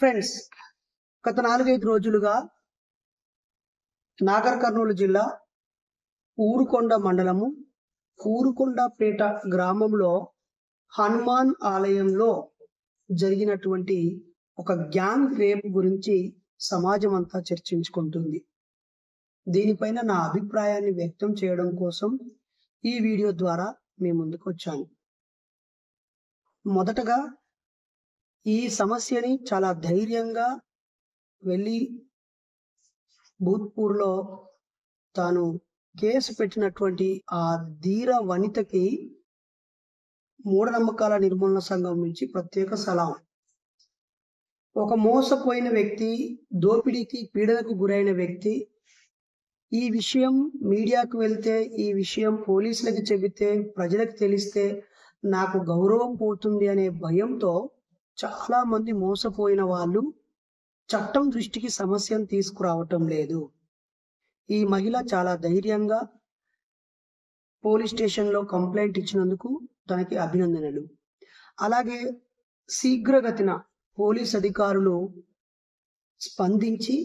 Friends, గత 4-5 రోజులుగా నాగర్ కర్నూలు జిల్లా ఊరుకొండ మండలము ఊరుకొండపేట గ్రామంలో హనుమాన్ ఆలయంలో జరిగినటువంటి ఒక గ్యాంగ్ రేప్ గురించి సమాజం అంతా చర్చించుకుంటుంది. దీనిపైన నా అభిప్రాయాన్ని వ్యక్తం చేయడం కోసం ఈ వీడియో ద్వారా మీ ముందుకు వచ్చాను. మొదటగా ఈ సమస్యని చాలా ధైర్యంగా వెళ్ళి భూత్పూర్లో తాను కేసు పెట్టినటువంటి ఆ ధీర వనితకి మూఢనమ్మకాల నిర్మూలన సంఘం నుంచి ప్రత్యేక సలాం. ఒక మోసపోయిన వ్యక్తి, దోపిడీకి పీడనకు గురైన వ్యక్తి ఈ విషయం మీడియాకు వెళ్తే, ఈ విషయం పోలీసులకు చెబితే, ప్రజలకు తెలిస్తే నాకు గౌరవం పోతుంది అనే భయంతో చాలా మంది మోసపోయిన వాళ్ళు చట్టం దృష్టికి సమస్యను తీసుకురావటం లేదు. ఈ మహిళ చాలా ధైర్యంగా పోలీస్ స్టేషన్లో కంప్లైంట్ ఇచ్చినందుకు తనకి అభినందనలు. అలాగే శీఘ్రగతిన పోలీస్ అధికారులు స్పందించి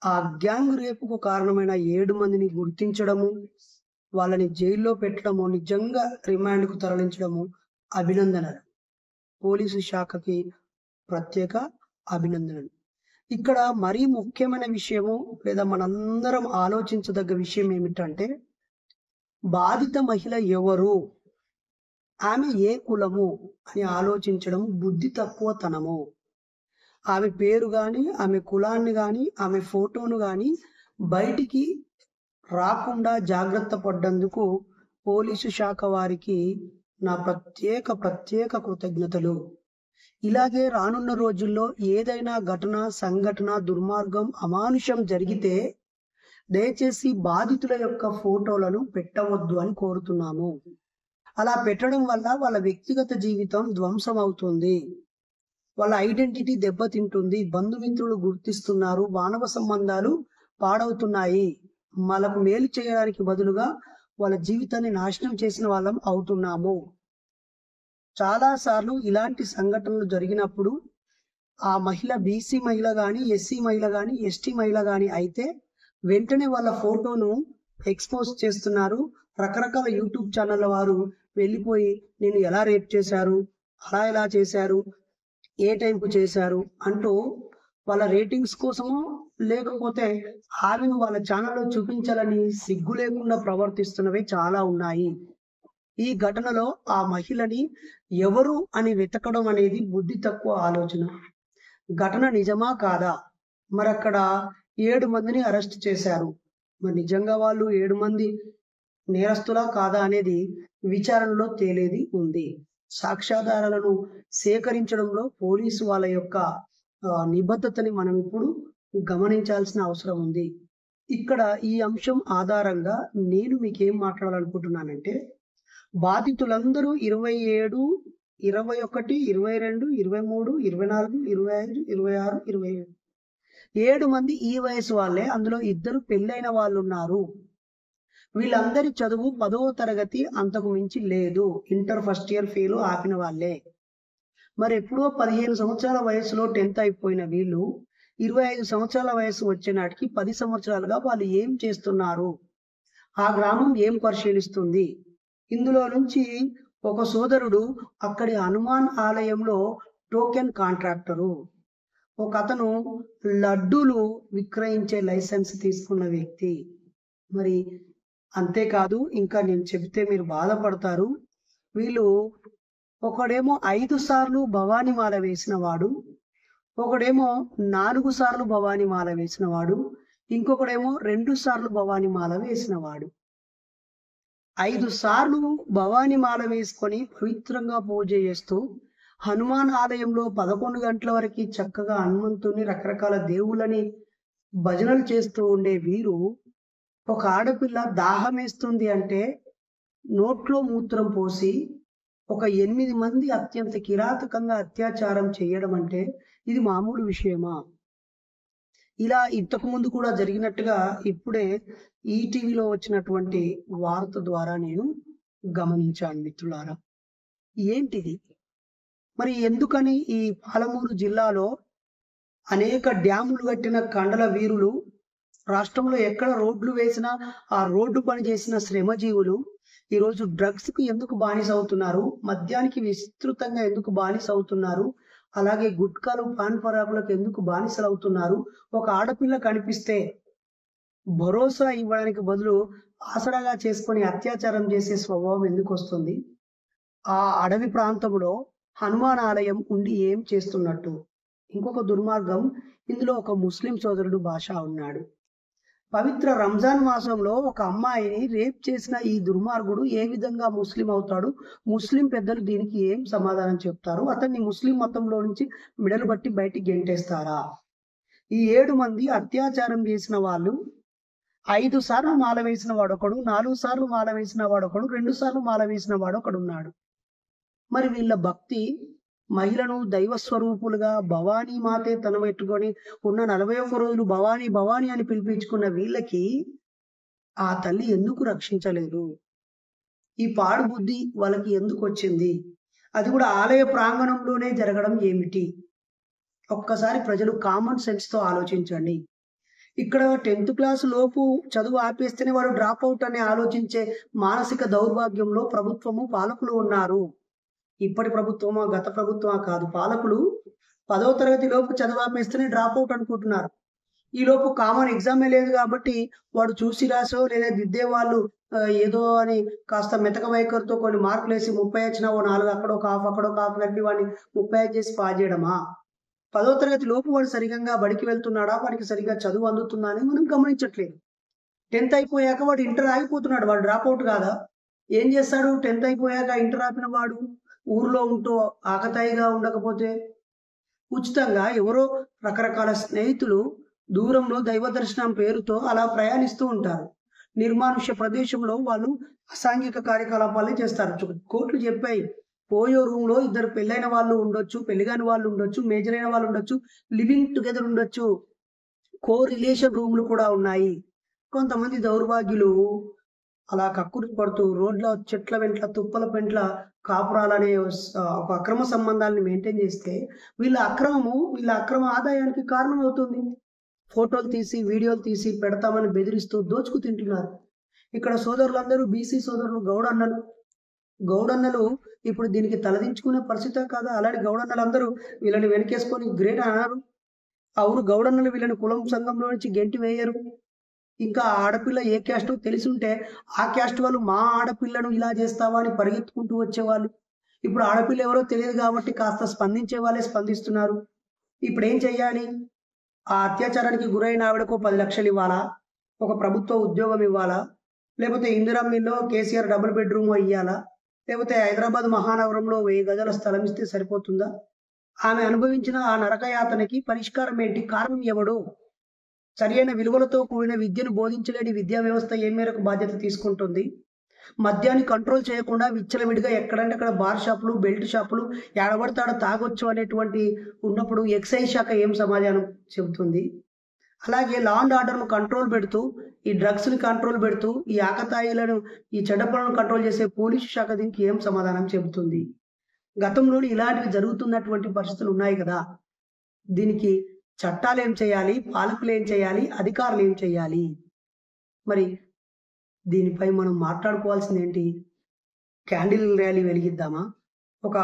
ఆ గ్యాంగ్ రేపుకు కారణమైన 7 మందిని గుర్తించడము, వాళ్ళని జైల్లో పెట్టడము, నిజంగా రిమాండ్కు తరలించడము అభినందనలు. పోలీసు శాఖకి ప్రత్యేక అభినందనలు. ఇక్కడ మరీ ముఖ్యమైన విషయము లేదా మనందరం ఆలోచించదగ్గ విషయం ఏమిటంటే, బాధిత మహిళ ఎవరు, ఆమె ఏ కులము అని ఆలోచించడం బుద్ధి తక్కువతనము. ఆమె పేరు కానీ, ఆమె కులాన్ని కానీ, ఆమె ఫోటోను కానీ బయటికి రాకుండా జాగ్రత్త పడ్డందుకు పోలీసు శాఖ వారికి నా ప్రత్యేక కృతజ్ఞతలు. ఇలాగే రానున్న రోజుల్లో ఏదైనా ఘటన, సంఘటన, దుర్మార్గం, అమానుషం జరిగితే దయచేసి బాధితుల యొక్క ఫోటోలను పెట్టవద్దు అని కోరుతున్నాము. అలా పెట్టడం వల్ల వాళ్ళ వ్యక్తిగత జీవితం ధ్వంసం అవుతుంది, వాళ్ళ ఐడెంటిటీ దెబ్బతింటుంది, బంధుమిత్రులు గుర్తిస్తున్నారు, మానవ సంబంధాలు పాడవుతున్నాయి. వాళ్ళకు మేలు చేయడానికి బదులుగా వాళ్ళ జీవితాన్ని నాశనం చేసిన వాళ్ళం అవుతున్నాము. చాలా సార్లు ఇలాంటి సంఘటనలు జరిగినప్పుడు ఆ మహిళ బీసీ మహిళ కానీ, ఎస్సీ మహిళ కానీ, ఎస్టీ మహిళ కానీ అయితే వెంటనే వాళ్ళ ఫోటోను ఎక్స్పోజ్ చేస్తున్నారు. రకరకాల యూట్యూబ్ ఛానళ్ళ వారు వెళ్ళిపోయి నేను ఎలా రేప్ చేశారు, అలా ఎలా చేశారు, ఏ టైంకు చేశారు అంటూ వాళ్ళ రేటింగ్స్ కోసమో లేకపోతే ఆమెను వాళ్ళ ఛానల్లో చూపించాలని సిగ్గు లేకుండా ప్రవర్తిస్తున్నవి చాలా ఉన్నాయి. ఈ ఘటనలో ఆ మహిళని ఎవరు అని వెతకడం అనేది బుద్ధి తక్కువ ఆలోచన. ఘటన నిజమా కాదా? మరి అక్కడ 7 మందిని అరెస్ట్ చేశారు. మరి నిజంగా వాళ్ళు 7 మంది నేరస్తులా కాదా అనేది విచారణలో తేలేది ఉంది. సాక్ష్యాధారాలను సేకరించడంలో పోలీసు వాళ్ళ యొక్క నిబద్ధతని మనం ఇప్పుడు గమనించాల్సిన అవసరం ఉంది. ఇక్కడ ఈ అంశం ఆధారంగా నేను మీకేం మాట్లాడాలనుకుంటున్నానంటే, బాధితులందరూ 27, 21, 22, 23, 24, 25, 26, 27 7 మంది ఈ వయసు వాళ్ళే. అందులో 2 పెళ్ళైన వాళ్ళు ఉన్నారు. వీళ్ళందరి చదువు 10వ తరగతి అంతకు మించి లేదు. ఇంటర్ ఫస్ట్ ఇయర్ ఫెయిల్ ఆపిన వాళ్ళే. మరి ఎప్పుడో 15 సంవత్సరాల వయసులో 10th అయిపోయిన వీళ్ళు 25 సంవత్సరాల వయసు వచ్చే నాటికి 10 సంవత్సరాలుగా వాళ్ళు ఏం చేస్తున్నారు, ఆ గ్రామం ఏం పరిశీలిస్తుంది? ఇందులో నుంచి ఒక సోదరుడు అక్కడి హనుమాన్ ఆలయంలో టోకెన్ కాంట్రాక్టరు, ఒక అతను లడ్డూలు విక్రయించే లైసెన్స్ తీసుకున్న వ్యక్తి. మరి అంతేకాదు, ఇంకా నేను చెబితే మీరు బాధపడతారు. వీళ్ళు ఒకడేమో 5 సార్లు భవానీ మాల వేసిన వాడు, ఒకడేమో 4 సార్లు భవానీ మాల వేసిన వాడు, ఇంకొకడేమో 2 సార్లు భవానీ మాల వేసిన వాడు. 5 సార్లు భవానీ మాల వేసుకొని పవిత్రంగా పూజ చేస్తూ హనుమాన్ ఆలయంలో 11 గంటల వరకు చక్కగా హనుమంతుని, రకరకాల దేవుళ్ళని భజనలు చేస్తూ ఉండే వీరు ఒక ఆడపిల్ల దాహం వేస్తుంది అంటే నోట్లో మూత్రం పోసి ఒక 8 మంది అత్యంత కిరాతకంగా అత్యాచారం చేయడం అంటే ఇది మామూలు విషయమా? ఇలా ఇంతకు ముందు కూడా జరిగినట్టుగా ఇప్పుడే ఈటీవీలో వచ్చినటువంటి వార్త ద్వారా నేను గమనించాను మిత్రులారా. ఏంటిది? మరి ఎందుకని ఈ పాలమూరు జిల్లాలో అనేక డ్యాములు కట్టిన కండల వీరులు, రాష్ట్రంలో ఎక్కడ రోడ్లు వేసినా ఆ రోడ్డు పని చేసిన శ్రమజీవులు ఈరోజు డ్రగ్స్ కు ఎందుకు బానిస అవుతున్నారు, మద్యానికి విస్తృతంగా ఎందుకు బానిస అవుతున్నారు, అలాగే గుట్కాలు పాన్ పరాకులకు ఎందుకు బానిసలు అవుతున్నారు? ఒక ఆడపిల్ల కనిపిస్తే భరోసా ఇవ్వడానికి బదులు ఆసరాగా చేసుకొని అత్యాచారం చేసే స్వభావం ఎందుకు వస్తుంది? ఆ అడవి ప్రాంతంలో హనుమాన్ ఆలయం ఉండి ఏం చేస్తున్నట్టు? ఇంకొక దుర్మార్గం, ఇందులో ఒక ముస్లిం సోదరుడు భాషా ఉన్నాడు. పవిత్ర రంజాన్ మాసంలో ఒక అమ్మాయిని రేప్ చేసిన ఈ దుర్మార్గుడు ఏ విధంగా ముస్లిం అవుతాడు? ముస్లిం పెద్దలు దీనికి ఏం సమాధానం చెప్తారు? అతన్ని ముస్లిం మతంలో నుంచి మెడలు బట్టి బయటికి గెంటేస్తారా? ఈ 7 మంది అత్యాచారం చేసిన వాళ్ళు 5 సార్లు మాల వేసిన వాడొకడు, 4 సార్లు మాల వేసిన వాడొకడు, 2 సార్లు మాల వేసిన వాడొకడు ఉన్నాడు. మరి వీళ్ళ భక్తి మహిళను దైవ స్వరూపులుగా భవానీ మాతే తన పెట్టుకొని ఉన్న 41 రోజులు భవానీ భవానీ అని పిలిపించుకున్న వీళ్ళకి ఆ తల్లి ఎందుకు రక్షించలేదు? ఈ పాడు బుద్ధి వాళ్ళకి ఎందుకు వచ్చింది? అది కూడా ఆలయ ప్రాంగణంలోనే జరగడం ఏమిటి? ఒక్కసారి ప్రజలు కామన్ సెన్స్ తో ఆలోచించండి. ఇక్కడ 10th క్లాస్ లోపు చదువు ఆపేస్తేనే వాడు డ్రాప్ అవుట్ అని ఆలోచించే మానసిక దౌర్భాగ్యంలో ప్రభుత్వము పాలకులు ఉన్నారు. ఇప్పటి ప్రభుత్వమా గత ప్రభుత్వమా కాదు, పాలకులు 10వ తరగతి లోపు చదువు ఆపేస్తేనే డ్రాప్ అవుట్ అనుకుంటున్నారు. ఈ లోపు కామన్ ఎగ్జామే లేదు కాబట్టి వాడు చూసి రాసో లేదా దిద్దే వాళ్ళు ఏదో అని కాస్త మెతక వైఖరితో కొన్ని మార్కులు వేసి 30 వచ్చినా ఓ 4 అక్కడ ఒక హాఫ్ అక్కడ ఒక హాఫ్ కలిపి వాడిని 35 చేసి పాస్ చేయడమా? 10వ తరగతి లోపు వాడు సరిగ్గా బడికి వెళ్తున్నాడా, వాడికి సరిగ్గా చదువు అందుతుందా అని మనం గమనించట్లేదు. 10th అయిపోయాక వాడు ఇంటర్ ఆగిపోతున్నాడు, వాడు డ్రాప్ అవుట్ కాదా? ఏం చేస్తాడు 10th అయిపోయాక? ఇంటర్ ఆపిన వాడు ఊర్లో ఉంటూ ఆకతాయిగా ఉండకపోతే ఉచితంగా ఎవరో రకరకాల స్నేహితులు దూరంలో దైవ దర్శనం పేరుతో అలా ప్రయాణిస్తూ ఉంటారు. నిర్మానుష్య ప్రదేశంలో వాళ్ళు అసాంఘిక కార్యకలాపాలే చేస్తారు. కోర్టులు చెప్పాయి, పోయో రూమ్ లో 2 పెళ్ళైన వాళ్ళు ఉండొచ్చు, పెళ్లిగాని వాళ్ళు ఉండొచ్చు, మేజర్ అయిన వాళ్ళు ఉండొచ్చు, లివింగ్ టుగెదర్ ఉండొచ్చు, కో రిలేషన్ రూమ్లు కూడా ఉన్నాయి. కొంతమంది దౌర్భాగ్యులు అలా కక్కుర్తి పడుతూ రోడ్ల చెట్ల వెంట్ల తుప్పల పెంట్ల కాపురాలనే ఒక అక్రమ సంబంధాలను మెయింటైన్ చేస్తే వీళ్ళ అక్రమ ఆదాయానికి కారణం అవుతుంది. ఫోటోలు తీసి వీడియోలు తీసి పెడతామని బెదిరిస్తూ దోచుకు తింటున్నారు. ఇక్కడ సోదరులందరూ బీసీ సోదరులు గౌడన్నలు ఇప్పుడు దీనికి తలదించుకునే పరిస్థితే కాదా? అలాంటి గౌడన్నలందరూ వీళ్ళని వెనకేసుకొని గ్రేట్ అన్నారు. అవును, గౌడన్నలు వీళ్ళని కులం సంఘంలో నుంచి గెంటి వేయరు. ఇంకా ఆడపిల్ల ఏ క్యాస్టో తెలిసి ఉంటే ఆ క్యాస్ట్ వాళ్ళు మా ఆడపిల్లను ఇలా చేస్తావా అని పరిగెత్తుకుంటూ వచ్చేవాళ్ళు. ఇప్పుడు ఆడపిల్ల ఎవరో తెలియదు కాబట్టి కాస్త స్పందించే వాళ్ళే స్పందిస్తున్నారు. ఇప్పుడు ఏం చెయ్యాలి? ఆ అత్యాచారానికి గురైన ఆవిడకు 10 లక్షలు ఇవ్వాలా? ఒక ప్రభుత్వ ఉద్యోగం ఇవ్వాలా? లేకపోతే ఇందిరమ్మిలో కేసీఆర్ డబుల్ బెడ్రూమ్ ఇవ్వాలా? లేకపోతే హైదరాబాద్ మహానగరంలో 1000 గజాల స్థలం ఇస్తే సరిపోతుందా? ఆమె అనుభవించిన ఆ నరకయాతనకి పరిష్కారం ఏంటి? కారణం ఎవడు? సరైన విలువలతో కూడిన విద్యను బోధించలేని విద్యా వ్యవస్థ ఏ మేరకు బాధ్యత తీసుకుంటుంది? మద్యాన్ని కంట్రోల్ చేయకుండా విచ్చలవిడిగా ఎక్కడంటే అక్కడ బార్ షాపులు, బెల్ట్ షాపులు, ఏడబడితే ఆడ తాగొచ్చు అనేటువంటి ఉన్నప్పుడు ఎక్సైజ్ శాఖ ఏం సమాధానం చెబుతుంది? అలాగే లా అండ్ ఆర్డర్ను కంట్రోల్ పెడుతూ, ఈ డ్రగ్స్ని కంట్రోల్ పెడుతూ, ఈ ఆకతాయిలను, ఈ చెడ్డ పనులను కంట్రోల్ చేసే పోలీసు శాఖ దీనికి ఏం సమాధానం చెబుతుంది? గతంలో ఇలాంటివి జరుగుతున్నటువంటి పరిస్థితులు ఉన్నాయి కదా. దీనికి చట్టాలు ఏం చేయాలి? పాలకులు ఏం చేయాలి? అధికారులు ఏం చేయాలి? మరి దీనిపై మనం మాట్లాడుకోవాల్సింది ఏంటి? క్యాండిల్ ర్యాలీ వెలిగిద్దామా? ఒక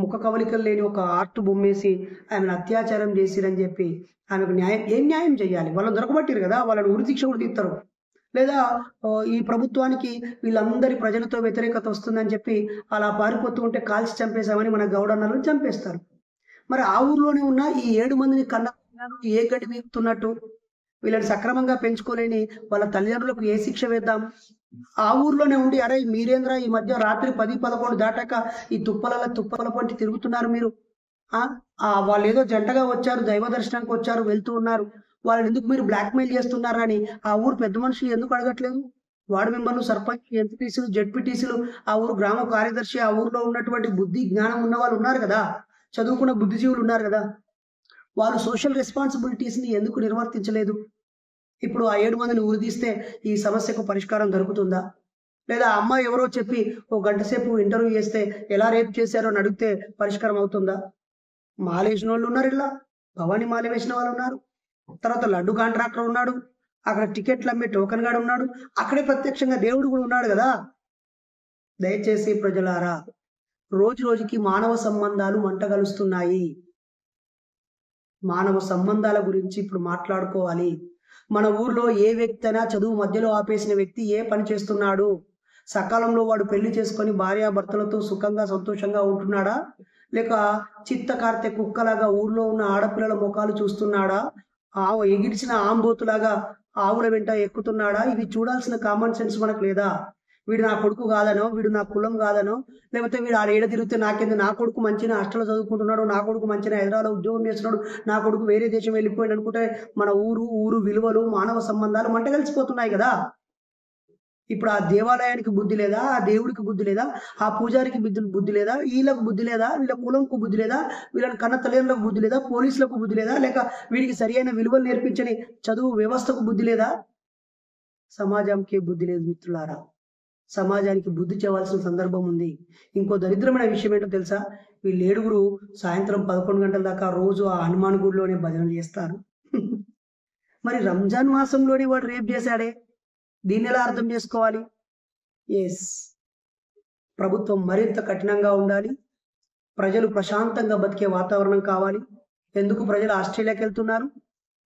ముఖ కవలికలు లేని ఒక ఆర్ట్ బొమ్మేసి ఆమెను అత్యాచారం చేసిరని చెప్పి ఆమెకు ఏం న్యాయం చేయాలి? వాళ్ళని దొరకబట్టిరు కదా, వాళ్ళని ఉరిశిక్ష కూడా తీస్తారు. లేదా ఈ ప్రభుత్వానికి వీళ్ళందరి ప్రజలతో వ్యతిరేకత వస్తుందని చెప్పి అలా పారిపోతూ ఉంటే కాల్చి చంపేశామని మన గౌడన్నలను చంపేస్తారు. మరి ఆ ఊర్లోనే ఉన్న ఈ 7 మందిని కన్న ఏ గడ్డి వీపుతున్నట్టు? వీళ్ళని సక్రమంగా పెంచుకోలేని వాళ్ళ తల్లిదండ్రులకు ఏ శిక్ష వేద్దాం? ఆ ఊర్లోనే ఉండి, అరే మీరేంద్ర ఈ మధ్య రాత్రి 10-11 దాటాక ఈ తుప్పల పంటి తిరుగుతున్నారు మీరు, వాళ్ళు ఏదో జంటగా వచ్చారు, దైవ దర్శనానికి వచ్చారు, వెళ్తూ ఉన్నారు, వాళ్ళని ఎందుకు మీరు బ్లాక్మెయిల్ చేస్తున్నారని ఆ ఊరు పెద్ద మనుషులు ఎందుకు అడగట్లేదు? వార్డు మెంబర్లు, సర్పంచ్, ఎంపీటీసీలు, జెడ్పీటీసీలు, ఆ ఊరు గ్రామ కార్యదర్శి, ఆ ఊర్లో ఉన్నటువంటి బుద్ధి జ్ఞానం ఉన్న వాళ్ళు ఉన్నారు కదా, చదువుకున్న బుద్ధిజీవులు ఉన్నారు కదా, వాళ్ళు సోషల్ రెస్పాన్సిబిలిటీస్ ని ఎందుకు నిర్వర్తించలేదు? ఇప్పుడు ఆ 7 మందిని ఉరిదీస్తే ఈ సమస్యకు పరిష్కారం దొరుకుతుందా? లేదా ఆ అమ్మాయి ఎవరో చెప్పి ఓ గంట సేపు ఇంటర్వ్యూ చేస్తే ఎలా రేపు చేశారో అని అడిగితే పరిష్కారం అవుతుందా? మాలేసిన వాళ్ళు ఉన్నారు ఇలా, భవానీ మాల వేసిన వాళ్ళు ఉన్నారు, తర్వాత లడ్డు కాంట్రాక్టర్ ఉన్నాడు, అక్కడ టికెట్లు అమ్మే టోకన్ గాడు ఉన్నాడు, అక్కడే ప్రత్యక్షంగా దేవుడు కూడా ఉన్నాడు కదా. దయచేసి ప్రజలారా, రోజు రోజుకి మానవ సంబంధాలు మంటగలుస్తున్నాయి. మానవ సంబంధాల గురించి ఇప్పుడు మాట్లాడుకోవాలి. మన ఊర్లో ఏ వ్యక్తి అయినా చదువు మధ్యలో ఆపేసిన వ్యక్తి ఏ పని చేస్తున్నాడు? సకాలంలో వాడు పెళ్లి చేసుకొని భార్యాభర్తలతో సుఖంగా సంతోషంగా ఉంటున్నాడా, లేక చిత్తకార్తె కుక్కలాగా ఊర్లో ఉన్న ఆడపిల్లల ముఖాలు చూస్తున్నాడా, ఎగిరిచిన ఆంబోతులాగా ఆవుల వెంట ఎక్కుతున్నాడా? ఇవి చూడాల్సిన కామన్ సెన్స్ మనకు లేదా? వీడు నా కొడుకు కాదనో, వీడు నా కులం కాదనో, లేకపోతే వీడు ఆడ ఏడ తిరిగితే నాకేంది, నా కొడుకు మంచిగా హాస్టల్లో చదువుకుంటున్నాడు, నా కొడుకు మంచిగా హైదరాబాద్లో ఉద్యోగం చేస్తున్నాడు, నా కొడుకు వేరే దేశం వెళ్ళిపోయాడు అనుకుంటే మన ఊరు విలువలు మానవ సంబంధాలు మంట కలిసిపోతున్నాయి కదా. ఇప్పుడు ఆ దేవాలయానికి బుద్ధి లేదా, ఆ దేవుడికి బుద్ధి లేదా, ఆ పూజారికి బుద్ధి లేదా, వీళ్ళకు బుద్ధి లేదా, వీళ్ళ కులంకు బుద్ధి లేదా, వీళ్ళని కన్న తల్లిదండ్రులకు బుద్ధి లేదా, పోలీసులకు బుద్ధి లేదా, లేక వీడికి సరి అయిన విలువలు నేర్పించని చదువు వ్యవస్థకు బుద్ధి లేదా? సమాజానికి బుద్ధి లేదు మిత్రులారా. సమాజానికి బుద్ధి చేయవలసిన సందర్భం ఉంది. ఇంకో దరిద్రమైన విషయం ఏంటో తెలుసా? వీళ్ళు 7 సాయంత్రం 11 గంటల దాకా రోజు ఆ హనుమాన్ గుడిలోనే భజనలు చేస్తారు. మరి రంజాన్ మాసంలోనే వాడు రేప్ చేశాడే, దీన్ని ఎలా అర్థం చేసుకోవాలి? ఎస్, ప్రభుత్వం మరింత కఠినంగా ఉండాలి. ప్రజలు ప్రశాంతంగా బతికే వాతావరణం కావాలి. ఎందుకు ప్రజలు ఆస్ట్రేలియాకి వెళ్తున్నారు?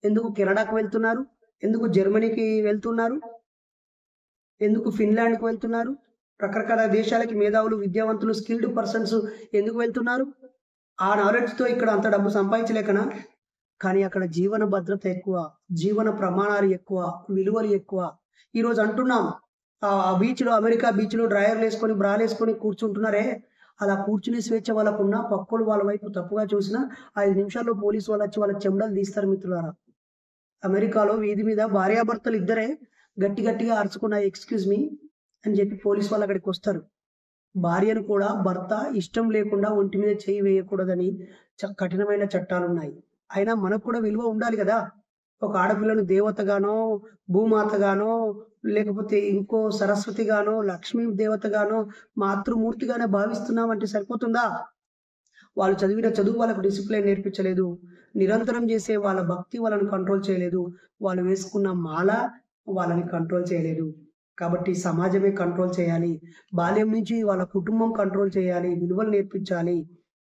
ఎందుకు కెనడాకు వెళ్తున్నారు? ఎందుకు జర్మనీకి వెళ్తున్నారు? ఎందుకు ఫిన్లాండ్కి వెళ్తున్నారు? రకరకాల దేశాలకి మేధావులు, విద్యావంతులు, స్కిల్డ్ పర్సన్స్ ఎందుకు వెళ్తున్నారు? ఆ నాలెడ్జ్తో ఇక్కడ అంత డబ్బు సంపాదించలేకనా? కానీ అక్కడ జీవన భద్రత ఎక్కువ, జీవన ప్రమాణాలు ఎక్కువ, విలువలు ఎక్కువ. ఈరోజు అంటున్నాం, ఆ బీచ్లో, అమెరికా బీచ్లో డ్రైవర్లు వేసుకొని బ్రాలు వేసుకొని కూర్చుంటున్నారే, అలా కూర్చునే స్వేచ్ఛ వాళ్ళకున్నా పక్కలు వాళ్ళ వైపు తప్పుగా చూసినా 5 నిమిషాల్లో పోలీసు వాళ్ళు వచ్చి వాళ్ళ చెమడలు తీస్తారు మిత్రులారా. అమెరికాలో వీధి మీద భార్యాభర్తలు ఇద్దరే గట్టిగా అరుచుకున్న ఎక్స్క్యూజ్ మీ అని చెప్పి పోలీసు వాళ్ళు అక్కడికి వస్తారు. భార్యను కూడా భర్త ఇష్టం లేకుండా ఒంటి మీద చేయి వేయకూడదని కఠినమైన చట్టాలు ఉన్నాయి. అయినా మనకు కూడా విలువ ఉండాలి కదా. ఒక ఆడపిల్లను దేవతగానో, భూమాతగానో, లేకపోతే ఇంకో సరస్వతిగానో, లక్ష్మీ దేవతగానో, మాతృమూర్తిగానో భావిస్తున్నామంటే సరిపోతుందా? వాళ్ళు చదివిన చదువు వాళ్ళకు డిసిప్లిన్ నేర్పించలేదు, నిరంతరం చేసే వాళ్ళ భక్తి వాళ్ళని కంట్రోల్ చేయలేదు, వాళ్ళు వేసుకున్న మాల వాళ్ళని కంట్రోల్ చేయలేదు. కాబట్టి సమాజమే కంట్రోల్ చేయాలి. బాల్యం నుంచి వాళ్ళ కుటుంబం కంట్రోల్ చేయాలి, విలువలు నేర్పించాలి,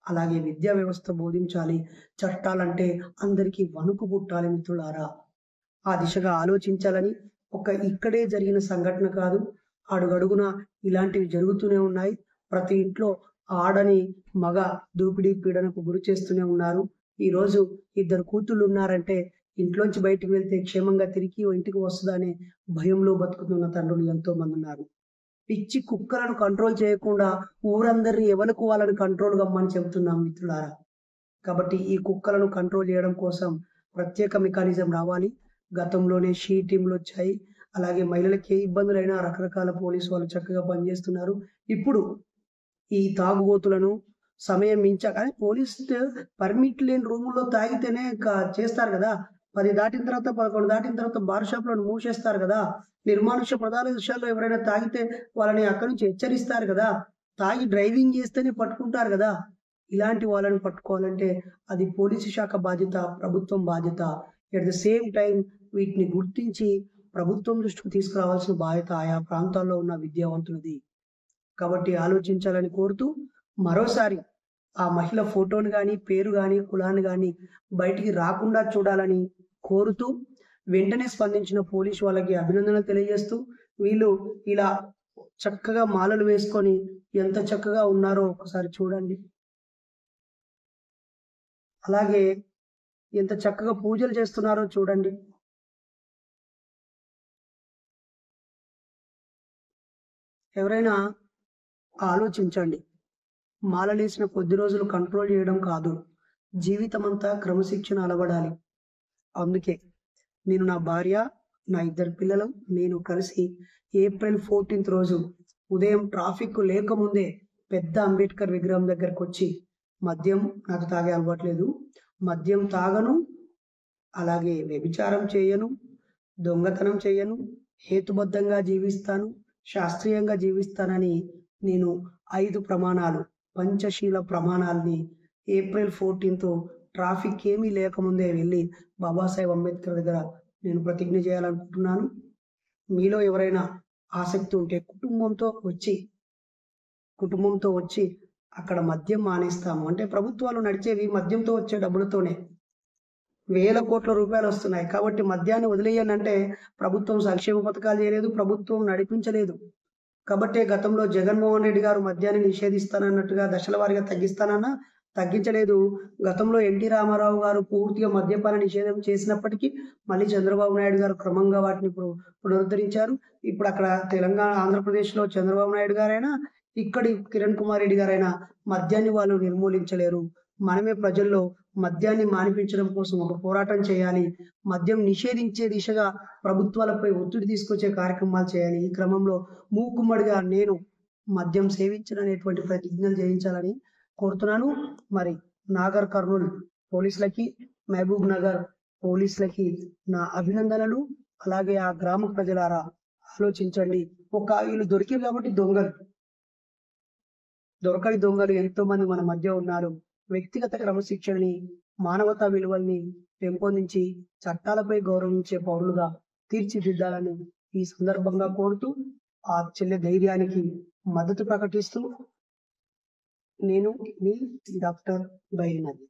అలాగే విద్యా వ్యవస్థ బోధించాలి. చట్టాలంటే అందరికీ వణుకు పుట్టాలి మిత్రులారా. ఆ దిశగా ఆలోచించాలని ఇక్కడే జరిగిన సంఘటన కాదు, అడుగడుగున ఇలాంటివి జరుగుతూనే ఉన్నాయి. ప్రతి ఇంట్లో ఆడని మగ దోపిడీ పీడనకు గురి చేస్తూనే ఉన్నారు. ఈరోజు 2 కూతుళ్ళు ఉన్నారంటే ఇంట్లోంచి బయటకు వెళ్తే క్షేమంగా తిరిగి ఇంటికి వస్తుందనే భయంలో బతుకుతున్న తండ్రులు ఎంతో మంది ఉన్నారు. పిచ్చి కుక్కలను కంట్రోల్ చేయకుండా ఊరందరినీ ఎవరికి వాళ్ళని కంట్రోల్ కమ్మని చెబుతున్నాం మిత్రులారా. కాబట్టి ఈ కుక్కలను కంట్రోల్ చేయడం కోసం ప్రత్యేక మెకానిజం రావాలి. గతంలోనే షీ టీంలు వచ్చాయి. అలాగే మహిళలకి ఏ ఇబ్బందులైనా రకరకాల పోలీసు వాళ్ళు చక్కగా పనిచేస్తున్నారు. ఇప్పుడు ఈ తాగుబోతులను సమయం మించాక పోలీస్ పర్మిట్ లేని రూముల్లో తాగితేనే చేస్తారు కదా. 10 దాటిన తర్వాత 11 దాటిన తర్వాత బార్ షాప్లను మూసేస్తారు కదా. నిర్మానుష్య ప్రదేశాల్లో ఎవరైనా తాగితే వాళ్ళని అక్కడి నుంచి హెచ్చరిస్తారు కదా. తాగి డ్రైవింగ్ చేస్తేనే పట్టుకుంటారు కదా. ఇలాంటి వాళ్ళని పట్టుకోవాలంటే అది పోలీసు శాఖ బాధ్యత, ప్రభుత్వం బాధ్యత. ఎట్ ద సేమ్ టైం వీటిని గుర్తించి ప్రభుత్వం దృష్టికి తీసుకురావాల్సిన బాధ్యత ఆయా ప్రాంతాల్లో ఉన్న విద్యావంతులది. కాబట్టి ఆలోచించాలని కోరుతూ, మరోసారి ఆ మహిళ ఫోటోను కానీ, పేరు కానీ, కులాన్ని కానీ బయటికి రాకుండా చూడాలని కోరుతూ, వెంటనే స్పందించిన పోలీసు వాళ్ళకి అభినందనలు తెలియజేస్తూ, వీళ్ళు ఇలా చక్కగా మాలలు వేసుకొని ఎంత చక్కగా ఉన్నారో ఒకసారి చూడండి. అలాగే ఎంత చక్కగా పూజలు చేస్తున్నారో చూడండి. ఎవరైనా ఆలోచించండి. మాలలేసిన కొద్ది రోజులు కంట్రోల్ చేయడం కాదు, జీవితం అంతా క్రమశిక్షణ అలవడాలి. అందుకే నేను, నా భార్య, నా 2 పిల్లలు, నేను కలిసి ఏప్రిల్ 14th రోజు ఉదయం ట్రాఫిక్ లేకముందే పెద్ద అంబేద్కర్ విగ్రహం దగ్గరకు వచ్చి, మద్యం నాకు తాగే అలవాట్లేదు, మద్యం తాగను, అలాగే వ్యభిచారం చేయను, దొంగతనం చేయను, హేతుబద్ధంగా జీవిస్తాను, శాస్త్రీయంగా జీవిస్తానని నేను 5 ప్రమాణాలు, పంచశీల ప్రమాణాలని ఏప్రిల్ 14th ట్రాఫిక్ ఏమీ లేకముందే వెళ్ళి బాబాసాహెబ్ అంబేద్కర్ దగ్గర నేను ప్రతిజ్ఞ చేయాలనుకుంటున్నాను. మీలో ఎవరైనా ఆసక్తి ఉంటే కుటుంబంతో వచ్చి అక్కడ మద్యం మానేస్తాము. అంటే ప్రభుత్వాలు నడిచేవి మద్యంతో వచ్చే డబ్బులతోనే. వేల కోట్ల రూపాయలు వస్తున్నాయి. కాబట్టి మద్యాన్ని వదిలేయండి అంటే ప్రభుత్వం సంక్షేమ పథకాలు చేయలేదు, ప్రభుత్వం నడిపించలేదు. కాబట్టే గతంలో జగన్మోహన్ రెడ్డి గారు మద్యాన్ని నిషేధిస్తానన్నట్టుగా దశల వారీగా తగ్గిస్తానన్నా తగ్గించలేదు. గతంలో ఎన్టీ రామారావు గారు పూర్తిగా మద్యపాన నిషేధం చేసినప్పటికీ మళ్ళీ చంద్రబాబు నాయుడు గారు క్రమంగా వాటిని పునరుద్ధరించారు. ఇప్పుడు అక్కడ తెలంగాణ, ఆంధ్రప్రదేశ్‌లో చంద్రబాబు నాయుడు గారైనా, ఇక్కడి కిరణ్ కుమార్ రెడ్డి గారైనా మద్యాన్ని వాళ్ళు నిర్మూలించలేరు. మనమే ప్రజల్లో మద్యాన్ని మానిపించడం కోసం ఒక పోరాటం చేయాలి. మద్యం నిషేధించే దిశగా ప్రభుత్వాలపై ఒత్తిడి తీసుకొచ్చే కార్యక్రమాలు చేయాలి. ఈ క్రమంలో మూకుమ్మడిగా నేను మద్యం సేవించననేటువంటి ప్రతిజ్ఞలు చేయించాలని కోరుతున్నాను. మరి నాగర్ కర్నూల్ పోలీసులకి, మహబూబ్ నగర్ పోలీసులకి నా అభినందనలు. అలాగే ఆ గ్రామ ప్రజలారా ఆలోచించండి. వీళ్ళు దొరికారు కాబట్టి దొరకని దొంగలు ఎంతో మంది మన మధ్య ఉన్నారు. వ్యక్తిగత క్రమశిక్షణని, మానవతా విలువల్ని పెంపొందించి చట్టాలపై గౌరవించే పౌరులుగా తీర్చిదిద్దాలని ఈ సందర్భంగా కోరుతూ, ఆ చెల్లె ధైర్యానికి మద్దతు ప్రకటిస్తూ నేను మీ డాక్టర్ బైరినది.